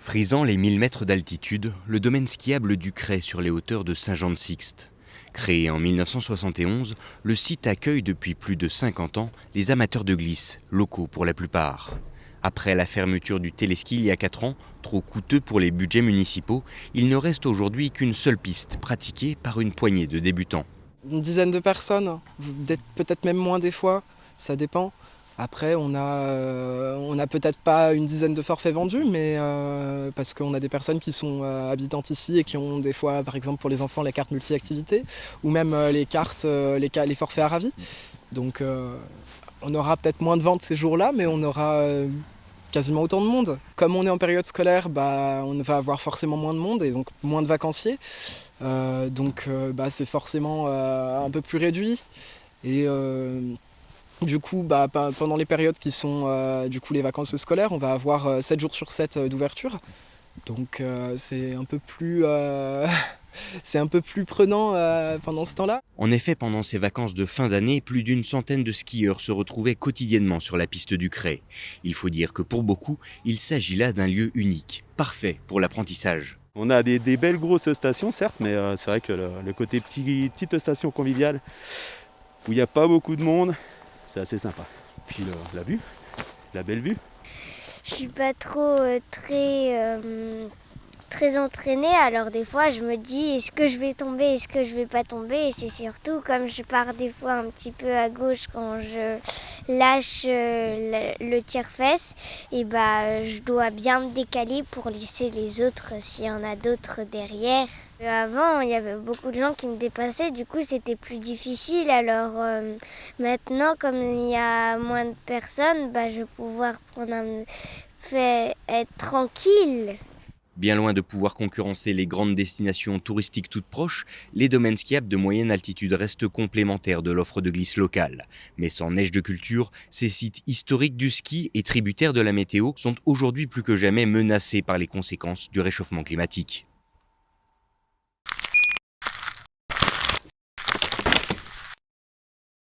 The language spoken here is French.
Frisant les 1000 mètres d'altitude, le domaine skiable du Crêt sur les hauteurs de Saint-Jean-de-Sixte. Créé en 1971, le site accueille depuis plus de 50 ans les amateurs de glisse, locaux pour la plupart. Après la fermeture du téléski il y a 4 ans, trop coûteux pour les budgets municipaux, il ne reste aujourd'hui qu'une seule piste pratiquée par une poignée de débutants. Une dizaine de personnes, peut-être même moins des fois, ça dépend. Après, on a peut-être pas une dizaine de forfaits vendus, mais parce qu'on a des personnes qui sont habitantes ici et qui ont des fois, par exemple pour les enfants, la carte multi-activité, ou même les cartes, les forfaits à ravis. Donc on aura peut-être moins de ventes ces jours-là, mais on aura quasiment autant de monde. Comme on est en période scolaire, on va avoir forcément moins de monde et donc moins de vacanciers. Donc c'est forcément un peu plus réduit. Et du coup, pendant les périodes qui sont les vacances scolaires, on va avoir 7 jours sur 7 d'ouverture. Donc c'est un peu plus, c'est un peu plus prenant pendant ce temps-là. En effet, pendant ces vacances de fin d'année, plus d'une centaine de skieurs se retrouvaient quotidiennement sur la piste du Crêt. Il faut dire que pour beaucoup, il s'agit là d'un lieu unique, parfait pour l'apprentissage. On a des belles grosses stations, certes, mais c'est vrai que le côté petite station conviviale, où il n'y a pas beaucoup de monde, c'est assez sympa. Puis la vue, la belle vue. Je suis pas trop très entraînée, alors des fois je me dis est-ce que je vais tomber, est-ce que je vais pas tomber, et c'est surtout comme je pars des fois un petit peu à gauche quand je lâche le tire-fesse, et je dois bien me décaler pour laisser les autres s'il y en a d'autres derrière. Avant, il y avait beaucoup de gens qui me dépassaient, du coup c'était plus difficile. Alors maintenant, comme il y a moins de personnes, je vais pouvoir être tranquille. Bien loin de pouvoir concurrencer les grandes destinations touristiques toutes proches, les domaines skiables de moyenne altitude restent complémentaires de l'offre de glisse locale. Mais sans neige de culture, ces sites historiques du ski et tributaires de la météo sont aujourd'hui plus que jamais menacés par les conséquences du réchauffement climatique.